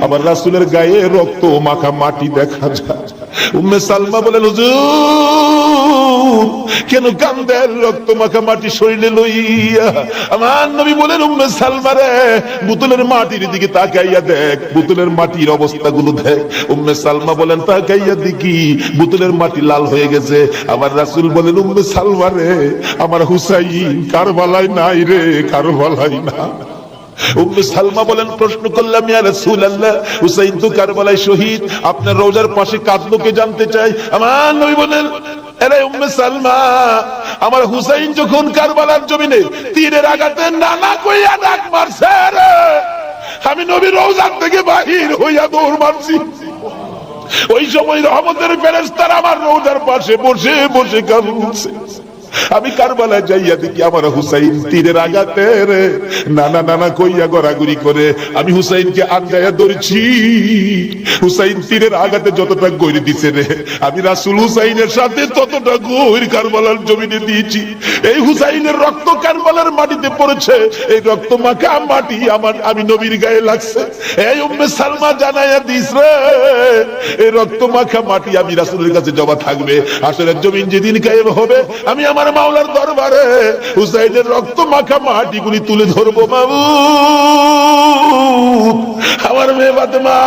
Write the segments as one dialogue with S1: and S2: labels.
S1: আবার রাসূলের গায়ে রক্ত মাখা মাটি দেখা যায়। উম্মে সালমা বলেন, হুজুর কেন কান্দেন রক্ত মাখা মাটি শরীরে লইয়া? আমার নবী বলেন, উম্মে সালমা রে, বোতলের মাটির দিকে তাকাইয়া দেখ, বোতলের মাটির অবস্থাগুলো দেখ। উম্মে সালমা বলেন, তাকাইয়া দেখি বোতলের মাটি লাল হয়ে গেছে। আবার রাসূল বলেন, উম্মে সালমা রে, আমার হুসাইন কারবালায় নাই রে, কারবালায় না। উম্মে সালমা বলেন, প্রশ্ন করলাম, ইয়া রাসূলুল্লাহ, হুসাইন তো কারবালায় শহীদ, আপনার রওজার পাশে কাঁদলো কে জানতে চাই। আমার নবী বলেন, আরে উম্মে সালমা, আমার হুসাইন যখন কারবালার জমিনে তীরের আঘাতে নানা কইয়া ডাক মারছে রে, আমি নবীর রওজার থেকে বাহির হইয়া দৌড় মারছি। ওই সময় রহমতের ফেরেশতারা আমার রওজার পাশে বসে বসে কাঁদছে। আমি কারবালায় যাইয়া দেখি আমার হুসাইন তীরের আঘাতে রে নানা নানা কইয়া গড়াগড়ি করে। আমি হুসাইনকে আঙ্গাইয়া ধরেছি। হুসাইন তীরের আঘাতে যতটা গড়ি দিছে রে, আমি রাসূল হুসাইনের সাথে ততটা গড়ি কারবালার জমিনে দিয়েছি। এই হুসাইনের রক্ত কারবালার মাটিতে পড়েছে, এই রক্ত মাখা মাটি আমি নবীর গায়ে লাগছে। এই উম্মে সালমা জানাইয়া দিস রে, এই রক্ত মাখা মাটি আমি রাসূলের কাছে জমা থাকবে। আসলে জমিন যেদিন কায়েম হবে, আমি আমার মাওলার দরবারে হুসাইনের রক্ত মাখা মাটিগুলি তুলে ধরবো। মাবুদ, আমার মেয়ে ফাতেমা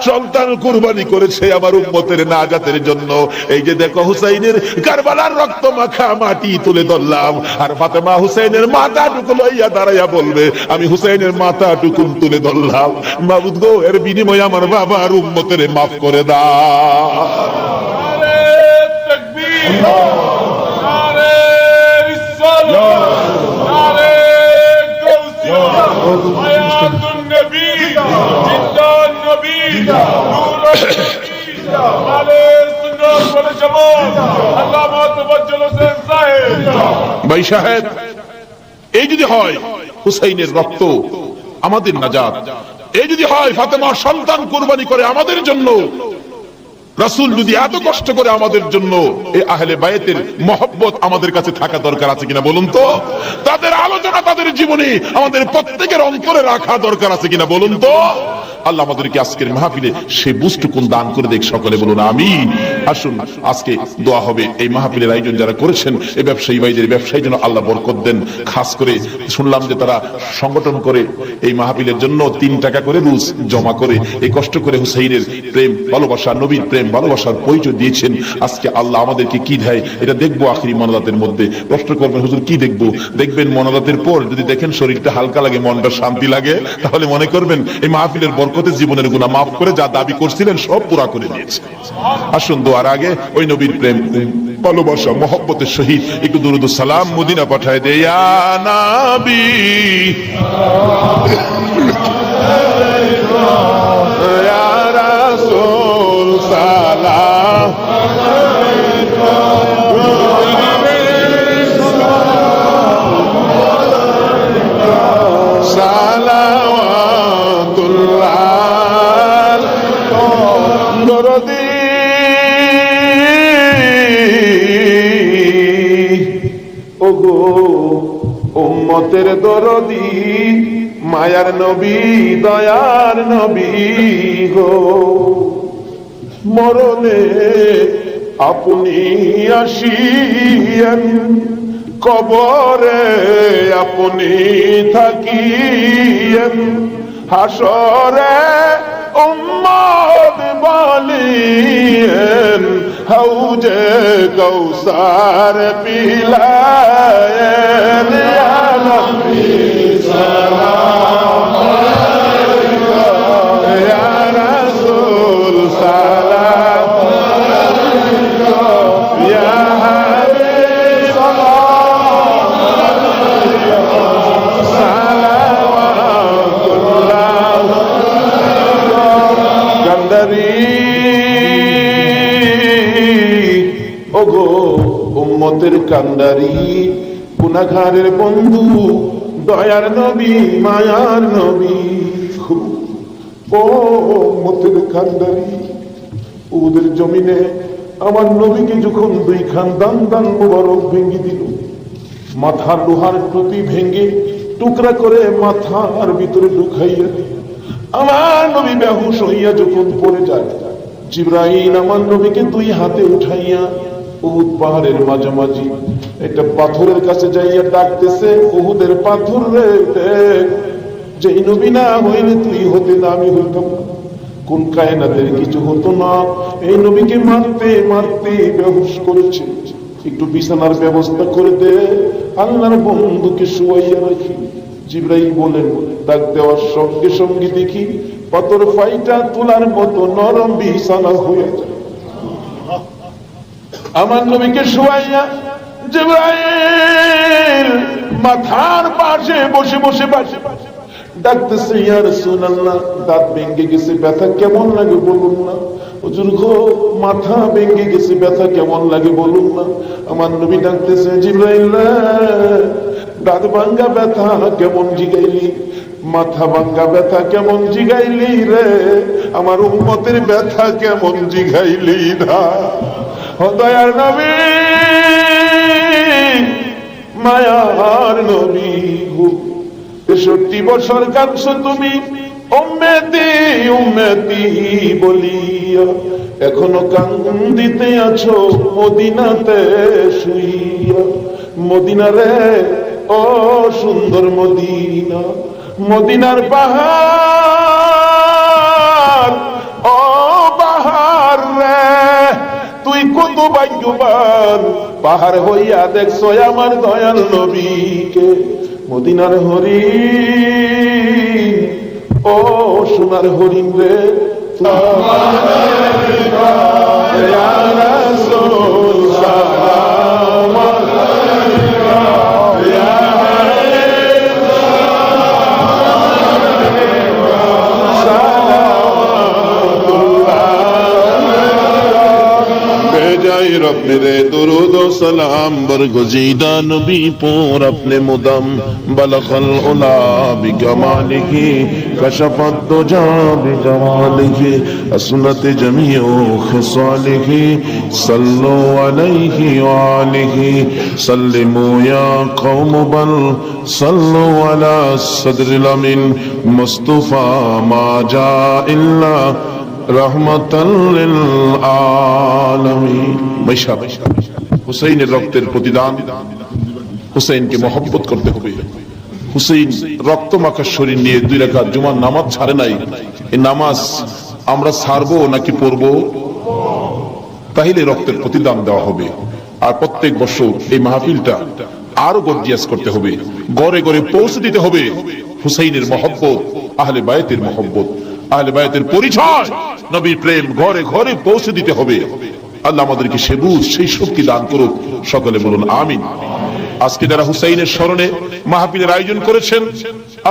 S1: সন্তান কুরবানি করেছে আমার উম্মতের নাজাতের জন্য। এই যে দেখো, হুসাইনের কারবালার রক্ত মাখা মাটি তুলে ধরলাম, আর ফাতেমা হুসাইনের মাথাটুকু লইয়া দাঁড়াইয়া বলবে, আমি হুসাইনের মাথাটুকু তুলে ধরলাম। মাবুদ গো, এর বিনিময়ে আমার বাবার উম্মতের মাফ করে দাও। ভাই সাহেব, এই যদি হয় হুসাইনের রক্ত আমাদের নাজাত, এই যদি হয় ফাতেমার সন্তান কুরবানি করে আমাদের জন্য, রাসূল যদি এত কষ্ট করে আমাদের জন্য, এই আহলে বায়তের মহব্বত আমাদের কাছে থাকা দরকার আছে কিনা বলুন তো? তাদের আলোচনা তাদের জীবনে আমাদের প্রত্যেকের অন্তরে রাখা দরকার আছে কিনা বলুন তো? আল্লাহ আমাদেরকে আজকের মাহফিলে সেই বুঝটুকুন দান করে দেখ, সকলে বলুন আমিন। আসুন আজকে দোয়া হবে। এই মাহফিলের আয়োজন যারা করেছেন, এই ব্যবসায়ী ভাইদের ব্যবসায়ী যেন আল্লাহ বরকত দেন। খাস করে শুনলাম যে তারা সংগঠন করে এই মাহফিলের জন্য 3 টাকা করে রুজ জমা করে এই কষ্ট করে হুসাইনের প্রেম ভালোবাসা, নবীর প্রেম ভালোবাসার পরিচয় দিয়েছেন। আজকে আল্লাহ আমাদেরকে কি দেয় এটা দেখবো আখিরি মোনাজাতের মধ্যে। প্রশ্ন করবেন, হুজুর কি দেখবো? দেখবেন মোনাজাতের পর যদি দেখেন শরীরটা হালকা লাগে, মনটা শান্তি লাগে, তাহলে মনে করবেন এই মাহফিলের বরকতে জীবনের গুনাহ মাফ করে যা দাবি করছিলেন সব পুরা করে দিয়েছে। আসুন দোয়ার আগে ওই নবীর প্রেম ভালোবাসা মহব্বতের সহিত একটু দুরূদ ও সালাম মদিনা পাঠায় দে। ইয়া নবী ইয়া রাসূল সালাম সালাওয়াতুল্লাহ দরদি ওগো উম্মতের দরদি, মায়ার নবী দয়ার নবী গো, মরণে আপনি আসিয়েন, কবরে আপনি থাকিয়েন, হাসরে উম্মত বলিয়েন, হাউজে কৌসার পিলায়েন। ইয়া নবী সালাম আলাইকুম, ইয়া রাসূল সালাম আলাইকুম, ইয়া হাবিব সালাম আলাইকুম, সালাওয়াতুল্লাহ কান্দারি। ওগো উম্মতের কান্দারি, গুনাহগারের বন্ধু, দয়ার নবী মায়ার নবী, ও উম্মতের কান্দারি, ওদের জমিনে আমার নবীকে যখন 2 খান দান মুবারক ভেঙে দিল, মাথার লোহার টুপি ভেঙে টুকরা করে মাথার ভিতরে ঢুকাইয়া আমার নবী বেহুশ হইয়া যখন পড়ে যায়, জিবরাইল আমার নবীকে দুই হাতে উঠাইয়া উহুদ পাহাড়ের মাঝামাঝি একটা পাথরের কাছে যাইয়া ডাকতেছে, উহুদের পাথর রে দেখ, যেই নবী না হইলে তুই হতে না আমি হইতাম না, কোন কায়নাতের কিছু হতো না, এই নবীকে মারতে মারতে বেহুশ করেছে, একটু বিছানার ব্যবস্থা করে দে, আল্লাহর বন্ধুকে শুয়াইয়া রাখি। জিবরাইল বলেন, ডাক দেওয়ার সঙ্গে সঙ্গে দেখি পাথর ফাইটা তোলার মতো নরম বিছানা হয়ে যায়। আমার নবীকে শুয়াইয়া জিবরাইল মাথার পাশে বসে বসে ডাকতেছে, ইয়া রাসূলুল্লাহ, দাঁত ভেঙে গেছে, ব্যথা কেমন লাগে বলুন না। হুজুর গো, মাথা ভেঙে গেছে, ব্যথা কেমন লাগে বলুন না। আমার নবী ডাকতেছে, জিবরাইল দাঁত ভাঙ্গা ব্যথা কেমন জিগাইলি, মাথা ভাঙ্গা ব্যথা কেমন জিগাইলি রে, আমার উম্মতের ব্যথা কেমন জিগাইলি না। ও দয়ার নবী, মায়ার নবী গো, ৬৩ বছর কাঁদছো তুমি উম্মতি উম্মতি বলিয়া, এখনো কান্দিতে আছো মদিনাতে শুইয়া। মদিনা রে, ও সুন্দর মদিনা, মদিনার পাহাড়, ও পাহাড় রে, তুই কত ভাগ্যবান, পাহাড় হইয়া দেখছো আমার দয়াল নবীকে। মদিনার হরিণ, ও সোনার হরিণ রে, रब मेरे दुरूद व सलाम बरगुज़ीदा नबी पर अपने मुदम बलगल उला बिकमालिही कशफत दुजा बिजमालिही असनत जमीउ खिसालिही सल्लु अलैहि व आलिही सल्लिमू या कौम बल सल्लु अला सदरिल अमीन मुस्तफा मा जा इल्ला रहमतल लिल आलमीन। হুসাইনের রক্তের প্রতিদান, হুসাইনকে মহব্বত করতে হবে। হুসাইন রক্ত মাখা শরীর নিয়ে 2 রাকাত জুমার নামাজ ছাড়ে নাই। এই নামাজ আমরা ছাড়বো নাকি পড়বো? তাহলে রক্তের প্রতিদান দেওয়া হবে। আর প্রত্যেক বছর এই মাহফিলটা আরো গর্জিয়াস করতে হবে, ঘরে ঘরে পৌঁছে দিতে হবে হুসাইনের মহব্বত, আহলে বায়তের মহব্বত, আহলে বায়তের পরিচয়, নবীর প্রেম ঘরে ঘরে পৌঁছে দিতে হবে। আল্লাহ আমাদেরকে সে বুঝ, সেই শক্তি দান করুক। সকলে বলুন আমিন। আজকে যারা হুসাইনের স্মরণে মাহফিলের আয়োজন করেছেন,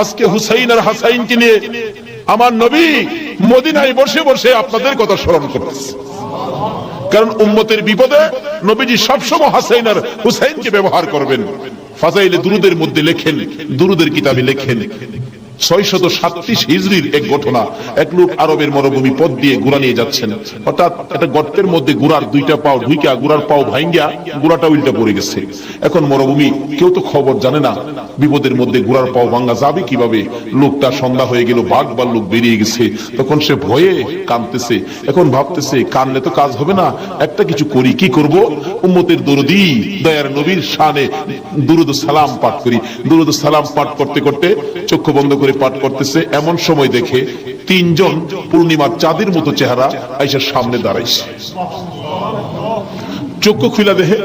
S1: আজকে হুসাইন আর হাসাইনকে নিয়ে আমার নবী মদিনায় বসে বসে আপনাদের কথা স্মরণ করতেছে। কারণ উম্মতের বিপদে নবীজি সবসময় হাসাইন আর হুসাইনকে ব্যবহার করবেন। ফাজাইলে দুরুদের মধ্যে লেখেন, দুরুদের কিতাবে লেখেন, 637 হিজরির এক ঘটনা। এক লোক আরবের মরুভূমি পথ দিয়ে ঘোড়া নিয়ে যাচ্ছেন, হঠাৎ একটা গর্তের মধ্যে ঘোড়ার 2টা পাও ঢুইকা ঘোড়ার পাও ভাঙ্গিয়া ঘোড়াটা উল্টা পড়ে গেছে। এখন মরুভূমি, কেউ তো খবর জানে না, বিপদের মধ্যে ঘোড়ার পাও ভাঙ্গা যাবে কিভাবে। লোকটা সন্ধ্যা হয়ে গেল, বাঘ ভাল্লুক বেরিয়ে গেছে, তখন সে ভয়ে কাঁদতেছে। এখন ভাবতেছে কানলে তো কাজ হবে না, একটা কিছু করি, কি করব? উম্মতের দরদি দয়ার নবীর শানে দুরুদ সালাম পাঠ করি। দুরুদ সালাম পাঠ করতে করতে চক্ষু বন্ধ করে পাঠ করতেছে, এমন সময় দেখে 3 জন পূর্ণিমার চাঁদের মতো চেহারা আয়েশার সামনে দাঁড়াইছে। চক্ষু খুলে দেখে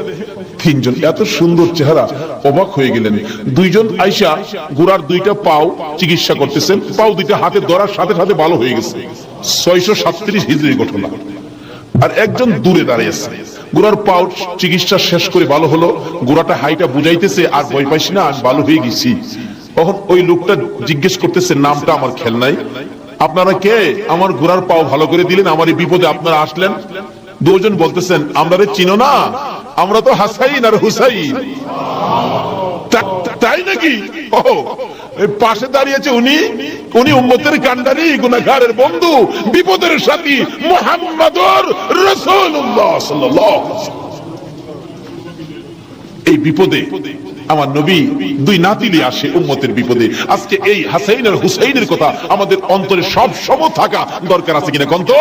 S1: 3 জন এত সুন্দর চেহারা, অবাক হয়ে গেলেন। 2 জন আয়েশা ঘোড়ার 2টা পাও চিকিৎসা করতেছেন, পাও 2টা হাতে ধরার সাথে সাথে ভালো হয়ে গেছে। 637 হিজরির ঘটনা। আর একজন দূরে দাঁড়িয়ে আছে, ঘোড়ার পাও চিকিৎসা শেষ করে ভালো হলো, ঘোড়াটা হাইটা বুঝাইতেছে, আর ভয় পাইছি না, আমি ভালো হয়ে গেছি। তখন ওই লোকটা জিজ্ঞেস করতেছে, নামটা আমার খেয়াল নাই, আপনারা কে? আমার ঘোড়ার পাও ভালো করে দিলেন, আমার এই বিপদে আপনারা আসলেন। 2 জন বলতেছেন, আমরা চিনো না, আমরা তো হাসাইন আর হুসাইন। তাই নাকি? ও পাশে দাঁড়িয়েছে উনি, উনি উম্মতের কান্ডারি, গুনাহগারের বন্ধু, বিপদের সাথী মুহাম্মদুর রাসূলুল্লাহ সাল্লাল্লাহু আলাইহি ওয়াসাল্লাম। এই বিপদে আমার নবী দুই নাতি নিয়ে আসে উম্মতের বিপদে। আজকে এই হাসাইন আর হুসাইনের কথা আমাদের অন্তরে সব সময় থাকা দরকার আছে কিনা কোন তো?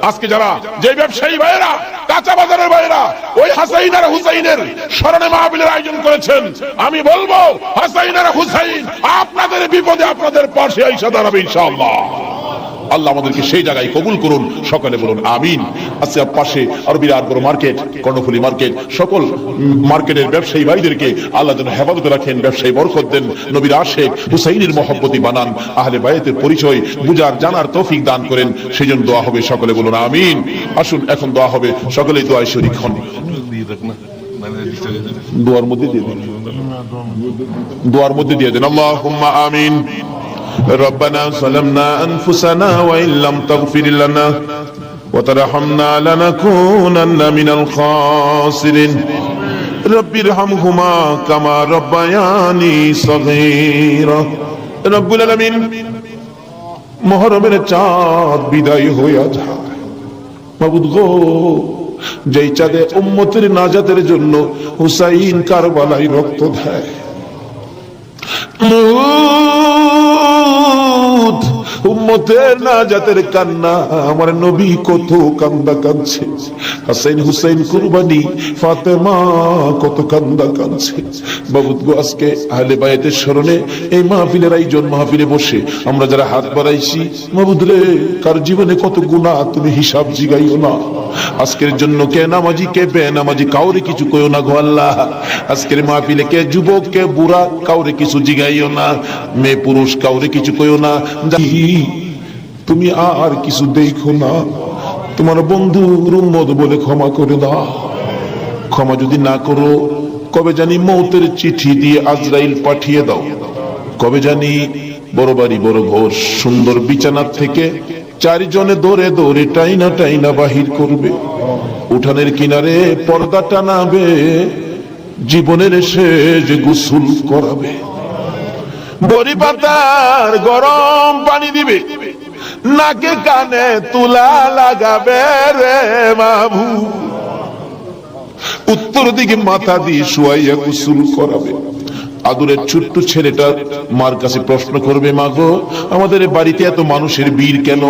S1: আজকে যারা যে ব্যবসায়ী ভাইয়েরা, কাঁচা বাজারের ভাইয়েরা ওই হাসাইন আর হুসাইনের স্মরণে মাহফিলের আয়োজন করেছেন, আমি বলবো হাসাইন আর হুসাইন আপনাদের বিপদে আপনাদের পাশে আইসা দাঁড়াবে ইনশাআল্লাহ। আল্লাহ আমাদেরকে সেই জায়গায় কবুল করুন, সকলে বলুন আমিন। আজকে পাশে আরো বিরাট বড় মার্কেট, কর্ণফুলী মার্কেট, সকল মার্কেটের ব্যবসায়ী ভাইদেরকে আল্লাহ যেন হেফাজতে রাখেন, ব্যবসায়ী বরকত দেন, নবীর আশেক হুসাইনের মহব্বতি বানান, আহলে বায়াতের পরিচয় বুঝার জানার তৌফিক দান করেন, সেই জন্য দোয়া হবে, সকলে বলুন আমিন। আসুন এখন দোয়া হবে, সকলেই দোয়ায় শরীক হন। দোয়ার মধ্যে দিয়ে দেন, দোয়ার মধ্যে দিয়ে দেন। আল্লাহুম্মা আমিন। ربنا ظلمنا أنفسنا وإن لم تغفر لنا وترحمنا لنكونن من الخاسرين رب ارحمهما كما ربياني صغيرا رب العالمين মুহররমের চাঁদ বিদায় হইয়া যায় মাবুদ গো, যেই চাঁদে উম্মতের নাজাতের জন্য হুসাইন কারবালায় রক্ত দেয়, উম্মতের নাজাতের কান্না আমার নবী কত কান্দা কাঁদছে, হাসাইন হুসাইন কুরবানি ফাতেমা কত কান্দা কাঁদছে। বাবুদ গো, আজকে আহলে বায়াতের স্মরণে এই মাহফিলের আয়োজন, মাহফিলে বসে আমরা যারা হাত বাড়াইছি, মাবুদ রে কার জীবনে কত গুনাহ তুমি হিসাব জিগাইও না। আজকের জন্য কে নামাজি কে বেনামাজি কাউরে কিছু কইও না গো আল্লাহ। আজকের মাহফিলে কে যুবক কে বুড়া কাউরে কিছু জিগাইও না, মেয়ে পুরুষ কাউরে কিছু কইও না। তুমি আর কিছু দেখো না, তোমার বন্ধুর উম্মত বলে ক্ষমা করে দাও। ক্ষমা যদি না করো, কবে জানি মৌতের চিঠি দিয়ে আজরাইল পাঠিয়ে দাও। কবে জানি বড় বাড়ি বড় ঘর সুন্দর বিছানা থেকে চারজনে দৌড়ে দৌড়ে টাইনা টাইনা বাহির করবে, উঠানের কিনারে পর্দা টানাবে, জীবনের শেষ গোসল করাবে, বড়ি পাতার গরম পানি দিবে, নাকে কানে তুলা লাগাবে রে বাবু, উত্তর দিকে মাথা দিয়ে শুয়াইয়া গোসল করাবে। আদুরের ছোট্ট ছেলেটা মার কাছে প্রশ্ন করবে, মা গো আমাদের বাড়িতে এত মানুষের ভিড় কেন?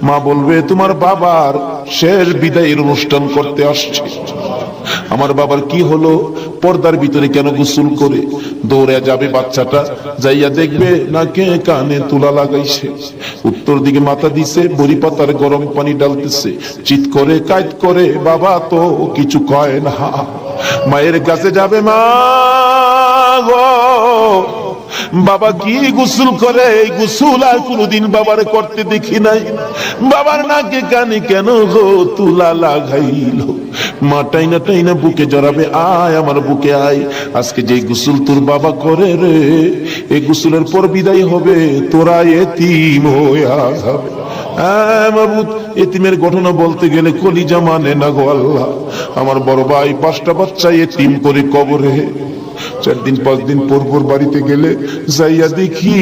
S1: মা বলবে, তোমার বাবার শেষ বিদায়ের অনুষ্ঠান করতে আসছে। আমার বাবার কি হলো? পর্দার ভিতরে কেন গোসল করে? দৌড়ে যাবে বাচ্চাটা, যাইয়া দেখবে নাকে কানে তুলা লাগাইছে, উত্তর দিকে মাথা দিছে, বড়ি পাতার গরম পানি ডালতেছে, চিৎ করে কাইত করে, বাবা তো কিছু কয় না। মায়ের কাছে যাবে, মা গো বাবা কি গোসল করে, এই গোসল আর কোনদিন বাবার করতে দেখি নাই। বাবার নাকে কানে কেন গো তুলা লাগাইল? মা টাইনা টাইনা বুকে জড়াবে, আয় আমার বুকে আয়, আজকে যে গোসল তোর বাবা করে রে, এই গোসলের পর বিদায় হবে, তোরা এতিম হইয়া যাবে। মাবুদ, এতিমের ঘটনা বলতে গেলে কলিজা মানে না গো আল্লাহ। আমার বড় ভাই 5টা বাচ্চা এতিম করে কবরে, 4 দিন 5 দিন পর পর বাড়িতে গেলে যাইয়া দেখি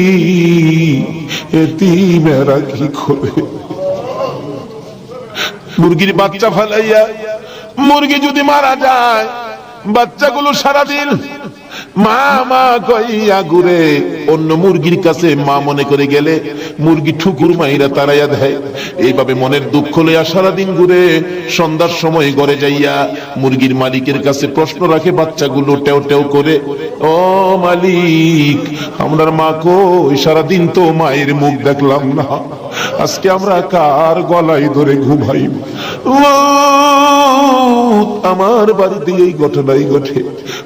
S1: এতিমেরা কি করে। মুরগির বাচ্চা ফেলাইয়া, মুরগি যদি মারা যায়, বাচ্চাগুলো সারাদিন মা মা কইয়া ঘুরে, অন্য মুরগির কাছে মা মনে করে গেলে মুরগি ঠুকুর মাইরা তাড়াইয়া দেয়। এইভাবে মনের দুঃখ লইয়া সারাদিন ঘুরে, সন্ধ্যার সময় ঘরে যাইয়া মুরগির মালিকের কাছে প্রশ্ন রাখে বাচ্চাগুলো টেও টেও করে, ও মালিক আমরার মা কই? সারাদিন তো মায়ের মুখ দেখলাম না, আজকে আমরা কার গলায় ধরে ঘুমাই? আমার বাড়িতে এই ঘটনাই ঘটে।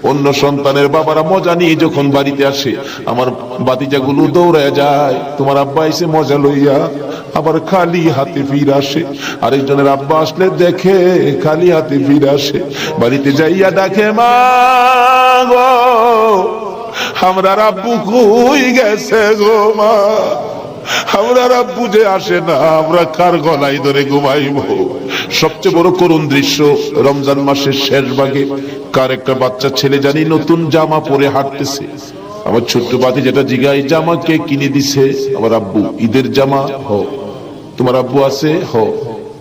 S1: অন্য সন্তানের বাবারা মজা নিয়ে যখন বাড়িতে আসে, আমার বাতিজাগুলো দৌড়ায় যায়, তোমার আব্বা এসে মজা লইয়া আবার খালি হাতে ফিরে আসে। আরেকজনের আব্বা আসলে দেখে খালি হাতে ফিরে আসে, বাড়িতে যাইয়া ডাকে, মা গো আমরার আব্বু কই গেছে গো মা? আমরা আব্বু যে আসে না, আমরা কার গলায় ধরে ঘুমাইব? সবচেয়ে বড় করুণ দৃশ্য, রমজান মাসের শেষ ভাগে কার একটা বাচ্চা ছেলে জানি নতুন জামা পরে হাঁটতেছে। আমার ছোট্ট বাতি যেটা জিগাই, জামা কে কিনে দিছে? আমার আব্বু। ঈদের জামা? হ। তোমার আব্বু আছে? হ।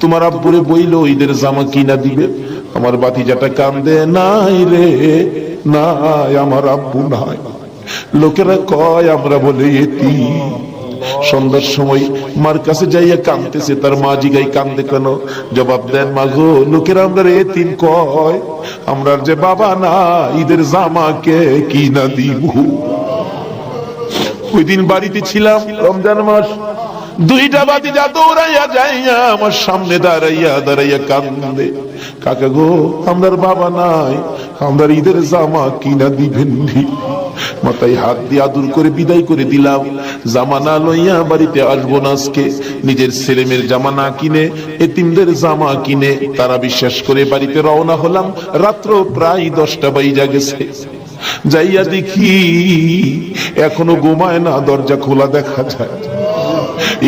S1: তোমার আব্বুরে বইলো ঈদের জামা কিনা দিবে? আমার বাতি যেটা কান্দে, নাই রে নাই, আমার আব্বু নাই। লোকেরা কয় আমরা বলে এতিম। সন্ধ্যার সময় মার কাছে যাইয়া কাঁদতেছে, তার মা জিগাই কান্দে কেন? জবাব দেন, মা গো, লোকেরা আমরা এতিম কয়, আমরা যে বাবা না, ঈদের জামাকে কি না দিব। ওই দিন বাড়িতে ছিলাম, রমজান মাস, দুইটা বাতিজা দৌড়াইয়া যাইয়া আমার সামনে দাঁড়াইয়া দাঁড়াইয়া কান্দে, কাকা গো, আমরার বাবা নাই, আমরা ঈদের জামা কিনা দিবেন। মাথায় হাত দিয়ে আদর করে বিদায় করে দিলাম। জামা না লইয়া বাড়িতে আসবো না আজকে। নিজের ছেলেমেয়ের জামা না কিনে এতিমদের জামা কিনে তারা বিশ্বাস করে বাড়িতে রওনা হলাম। রাত্র প্রায় 10টা বাইজা গেছে। যাইয়া দেখি এখনো ঘুমায় না, দরজা খোলা দেখা যায়।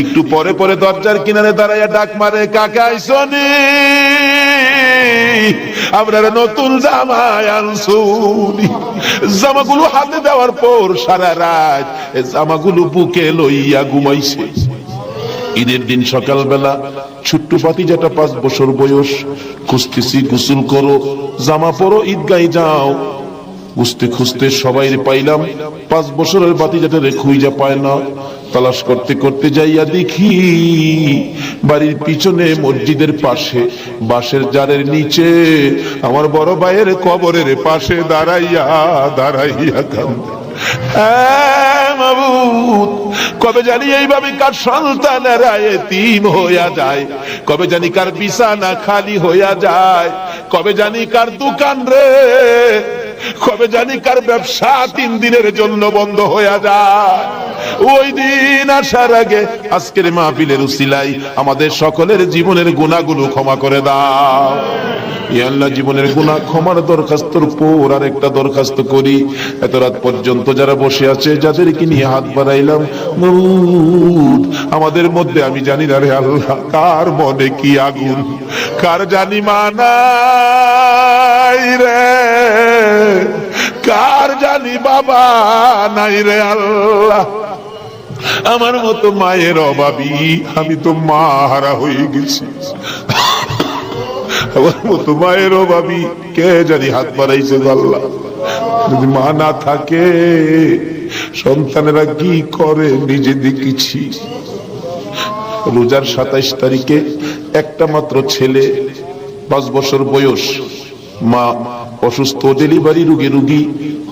S1: একটু পরে পরে দরজার কিনারে দাঁড়াইয়া ডাক মারে, কাকা আইসনি, আপনারা নতুন জামা আনছুনি। জামাগুলো হাতে দেওয়ার পর সারা রাত জামাগুলো বুকে লইয়া ঘুমাইছে। ঈদের দিন সকালবেলা ছোট্ট ভাতিজাটা 5 বছর বয়স, খুঁজতেছি, গোসল করো, জামা পরো, ঈদগায় যাও। খুঁজতে খুঁজতে সবাই পাইলাম, 5 বছরের ভাতিজাটা রে খুঁজা পায় না। তালাশ করতে করতে যাইয়া দেখি বাড়ির পিছনে মসজিদের পাশে বাঁশের জারের নিচে আমার বড় ভাইয়ের কবরের পাশে দাঁড়াইয়া দাঁড়াইয়া কান্দে। মাবুদ, কবে জানি এইভাবে কার সন্তানেরা এতিম হইয়া যায়, কবে জানি কার বিছানা খালি হইয়া যায়, কবে জানি কার দোকান রে, কবে জানি কার ব্যবসা 3 দিনের জন্য বন্ধ হইয়া যায়। ওই দিন আসার আগে আজকের মাহফিলের উসিলায় আমাদের সকলের জীবনের গুনাহগুলো ক্ষমা করে দাও। ইয়া আল্লাহ, জীবনের গুনাহ ক্ষমার দরখাস্তর পর আর একটা দরখাস্ত করি। এত রাত পর্যন্ত যারা বসে আছে, যাদেরকে নিয়ে হাত বাড়াইলাম, মাবুদ, আমাদের মধ্যে আমি জানি না রে আল্লাহ, কার মনে কি আগুন, কার জানি মানাই রে, কার জানি বাবা নাই রে আল্লাহ। আমার মতো মায়ের অভাবী, আমি তো মা হারা হয়ে গেছি। আমার মতো মায়ের অভাবী কে জানি হাত বাড়াইছে আল্লাহ। যদি মা না থাকে সন্তানেরা কি করে নিজে দেখেছি। রোজার 27 তারিখে একটা মাত্র ছেলে, 5 বছর বয়স, মা অসুস্থ, ডেলিভারি রোগী,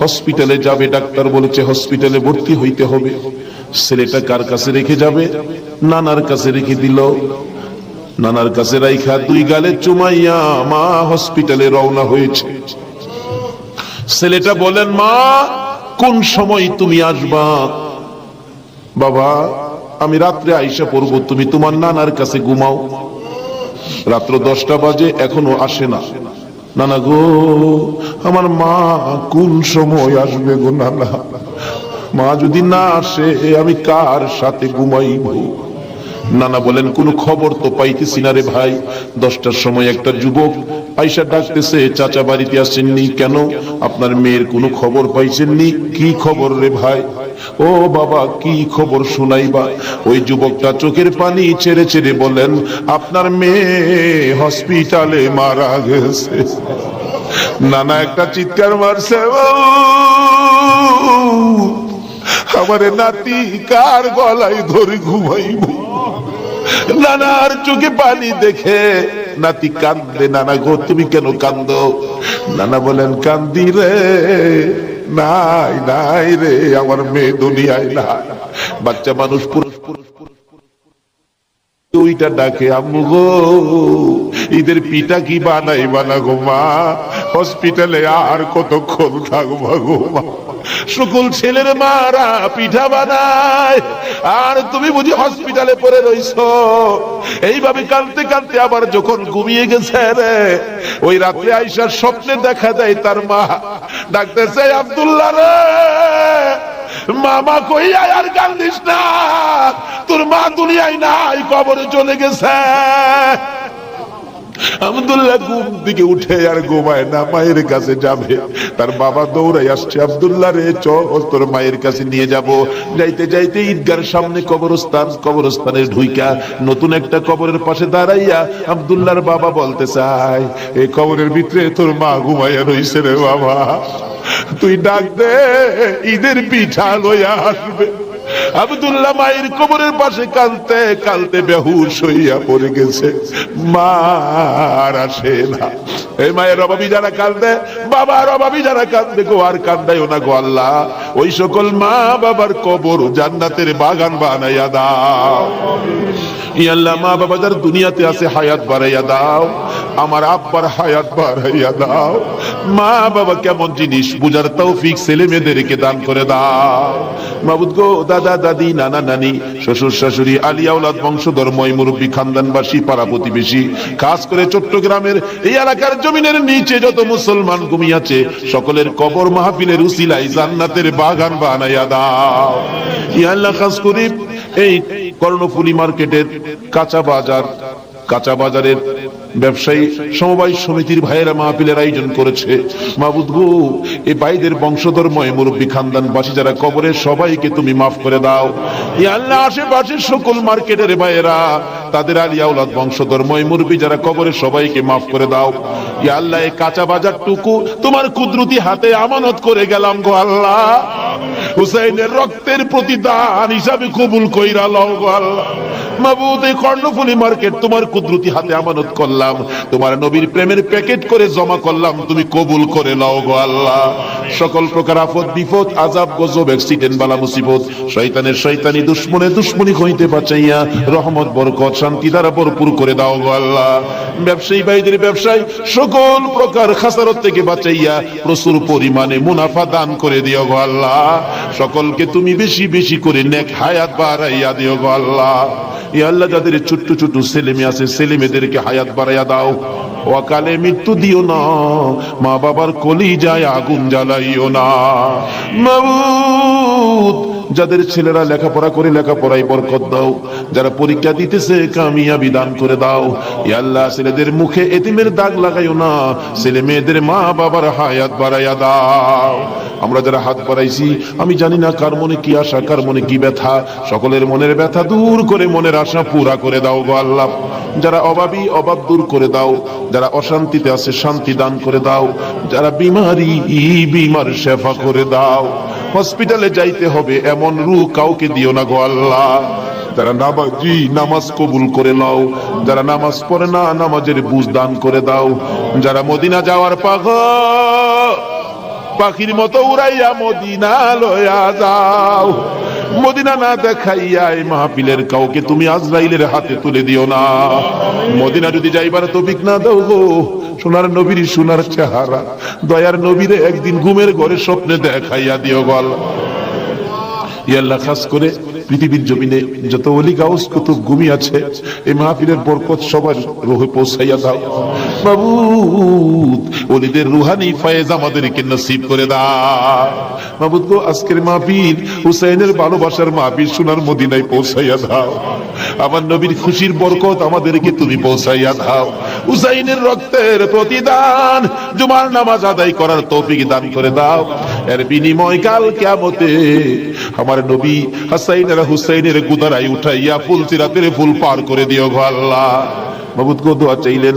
S1: হসপিটালে যাবে, ডাক্তার বলেছে হসপিটালে ভর্তি হইতে হবে। ছেলেটা কার কাছে রেখে যাবে? নানার কাছে রেখে দিল। নানার কাছে রাইখা 2 গালে চুমাইয়া মা হসপিটালে রওনা হয়েছে। ছেলেটা বলেন, মা কোন সময় তুমি আসবা? বাবা, আমি রাত্রে আইসা পড়বো, তুমি তোমার নানার কাছে ঘুমাও। রাত্র 10টা বাজে, এখনো আসে না। নানা গো, আমার মা কোন সময় আসবে গো নানা? মা যদি না আসে আমি কার সাথে ঘুমাইব? নানা বলেন, কোন খবর তো পাইতেছি না রে ভাই। 10টার সময় একটা যুবক আইসা ডাকতেছে, চাচা বাড়িতে আসেননি কেন? আপনার মেয়ের কোনো খবর পাইছেননি? কি খবর রে ভাই? ও বাবা, কি খবর শোনাইবা? ওই যুবকটা চোখের পানি ছেড়ে ছেড়ে বলেন, আপনার মেয়ে হসপিটালে মারা গেছে। নানা একটা চিৎকার মারছে, আমার নাতি কার গলায় ধরে ঘুমাইব? নানার চোখে পানি দেখে নাতি কান্দে। নানা গো, তুমি কেন কান্দো? নানা বলেন, কান্দি রে, নাই নাই রে, আমার মেয়ে দুনিয়ায় না। বাচ্চা মানুষ ওইটা ডাকে, আম্মু গো, ঈদের পিঠা কি বানাই বানা গো মা? হসপিটালে আর কতক্ষণ থাকবো গো মা? সকল ছেলের মারা পিঠা বানায়, আর তুমি বুঝি হসপিটালে পড়ে রইছো? এইভাবে কাঁদতে কাঁদতে আবার যখন ঘুমিয়ে গেছে রে, ওই রাত্রে আইসার স্বপ্নে দেখা দেয় তার মা ডাকতেছে, আব্দুল্লাহ রে, মামা কইয়া আর কান্দিস না, তোর মা দুনিয়ায় নাই, কবরে চলে গেছে। আব্দুল্লাহ ঘুম থেকে উঠে আর ঘুমায় না, মায়ের কাছে যাবে। তার বাবা দৌড়াই আসছে, আব্দুল্লাহ রে চল তোর মায়ের কাছে নিয়ে যাব। যাইতে যাইতে ঈদগার সামনে কবরস্থান, কবরস্থানের ঢুইকা নতুন একটা কবরের পাশে দাঁড়াইয়া আব্দুল্লাহর বাবা বলতে চায়, এই কবরের ভিতরে তোর মা ঘুমাইয়া রইছে রে বাবা, তুই ডাক দে, ঈদের পিঠা লইয়া আসবে। আব্দুল্লাহ মায়ের কবরের পাশে কাঁদতে কাঁদতে বেহুশ হইয়া পড়ে গেছে, মা আর আসে না। এই মায়ের অভাবী যারা কাঁদে, বাবার অভাবী যারা কাঁদে গো, আর কান্দাইও না গো আল্লাহ, ওই সকল মা বাবার কবর জান্নাতের বাগান বানাইয়া দাও। ইয়া আল্লাহ, মা বাবা যারা দুনিয়াতে আছে হায়াত বাড়াইয়া দাও, আমার আব্বার হায়াত বাড়াইয়া দাও। মা বাবা কেমন জিনিস বুঝার তৌফিক ছেলে মেয়েদেরকে দান করে দাও। মাবুদ গো, দাদা দাদি, নানা নানি, শ্বশুর শাশুড়ি, আলিয়া আওলাদ, বংশধর, ময় মুরব্বী, খানদানবাসী, পাড়া প্রতিবেশী, খাস করে চট্টগ্রামের এই এলাকার জমিনের নিচে যত মুসলমান ঘুমিয়েছে সকলের কবর মাহফিলের উসিলায় জান্নাতের বাগান বানাইয়া দাও। ইয়া আল্লাহ, খাস করে এই কর্ণফুলী মার্কেটের কাঁচা বাজারের ব্যবসায়ী সমবায় সমিতির ভাইয়েরা মাহফিলের আয়োজন করেছে। মাবুদ গো, এই ভাইদের বংশধর, ময় মুরব্বী, খানদানবাসী যারা কবরে, সবাইকে তুমি মাফ করে দাও। ইয়া আল্লাহ, আশেপাশের সকল মার্কেটের ভাইয়েরা তাদের আলিয়া আওলাদ, বংশধর, ময় মুরব্বী যারা কবরে, সবাইকে মাফ করে দাও। ইয়া আল্লাহ, এই কাঁচা বাজারটুকু তোমার কুদরতি হাতে আমানত করে গেলাম গো আল্লাহ, হুসাইনের রক্তের প্রতিদান হিসাবে কবুল কইরা লও গো আল্লাহ। মাবুদ, এই কর্ণফুলী মার্কেট তোমার কুদরতি হাতে আমানত করলাম, তোমার নবীর প্রেমের প্যাকেট করে জমা করলাম, তুমি কবুল করে নাও গো আল্লাহ। সকল প্রকার আফত বিপদ, আযাব, গজব, অ্যাক্সিডেন্ট, বালা মুসিবত, শয়তানের শয়তানি, দুশমনের দুশমনি হইতে বাঁচাইয়া রহমত, বরকত, শান্তি দ্বারা ভরপুর করে দাও গো আল্লাহ। ব্যবসায়ী ভাইদের ব্যবসায় সকল প্রকার খাসারত থেকে বাঁচাইয়া প্রচুর পরিমাণে মুনাফা দান করে দিও গো আল্লাহ। সকলকে তুমি বেশি বেশি করে নেক হায়াত বাড়াইয়া দিও গো আল্লাহ। ইয়া আল্লাহ, যাদের ছোট্ট ছোট্ট ছেলে মেয়ে আছে, ছেলে মেয়েদেরকে হায়াত বাড়াইয়া দাও, অকালে মৃত্যু দিও না, মা বাবার কলিজায় আগুন জ্বালাইও না। মাবুদ, যাদের ছেলেরা লেখাপড়া করে লেখাপড়ায় বরকত দাও, যারা পরীক্ষা দিতেছে কামিয়াবি দান করে দাও। ইয়া আল্লাহ, ছেলেদের মুখে এতিমের দাগ লাগাইও না, ছেলে মেয়েদের মা বাবার হায়াত বাড়াইয়া দাও। আমরা যারা হাত বাড়াইছি, আমি জানি না কার মনে কি আশা, কার মনে কি ব্যথা, সকলের মনের ব্যথা দূর করে মনের আশা পুরা করে দাও গো আল্লাহ। যারা অভাবী, অভাব দূর করে দাও, যারা অশান্তিতে আছে শান্তি দান করে দাও, যারা বিমার শেফা করে দাও। হসপিটালে যাইতে হবে এমন রূহ কাউকে দিও না গো আল্লাহ। যারা নামাজি, নামাজ কবুল করে নাও, যারা নামাজ পড়ে না, নামাজের বুঝ দান করে দাও। যারা মদিনা যাওয়ার পাখির মতো উড়াইয়া মদিনা লয়া যাও, মদিনা না দেখাইয়া এই মাহফিলের কাউকে তুমি আজরাইলের হাতে তুলে দিও না। মদিনা যদি যাইবার তৌফিক না দাও গো, সোনার নবীর সোনার চেহারা, দয়ার নবীরে একদিন ঘুমের ঘরে স্বপ্নে দেখাইয়া দিও গো আল্লাহ। ইয়া আল্লাহ, খাস করে পৃথিবীর জমিনে যত ওলি গাউস কুতুব ঘুমিয়ে আছে, এই মাহফিলের বরকত সবার রুহে পৌঁছাইয়া দাও। মাবুদ, ওলিদের রুহানি ফয়েজ আমাদেরকে নসিব করে দাও। মাবুদ গো, আজকের মাহফিল হুসাইনের ভালোবাসার মাহফিল, সোনার মদিনায় পৌঁছাইয়া দাও। আমার নবীর খুশির বরকত আমাদেরকে তুমি পৌঁছাইয়া দাও। হুসাইনের রক্তের প্রতিদান, জুমার নামাজ আদায় করার তৌফিক দান করে দাও। এর বিনিময় কাল কিয়ামতে আমার নবী হাসাইন আর হুসাইনের গুদারাই উঠাইয়া ফুলসিরাতের ফুল পার করে দিও গো আল্লাহ। মাবুদ গো, দোয়া চাইলেন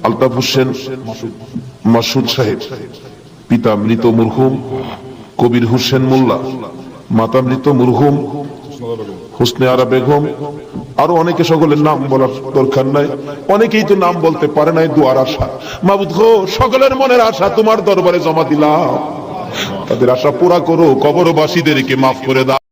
S1: আলতাফ হোসেন মাসুদ সাহেব, পিতা মৃত মরহুম কবির হোসেন মোল্লা, মাতা মৃত মরহুম হোসনে আরা বেগম, আরো অনেকে, সকলের নাম বলার দরকার নাই, অনেকেই তো নাম বলতে পারে নাই। দুয়ার আশা, মাবুদ গো, সকলের মনের আশা তোমার দরবারে জমা দিলাম, তাদের আশা পুরা করো, কবরবাসীদেরকে মাফ করে দাও।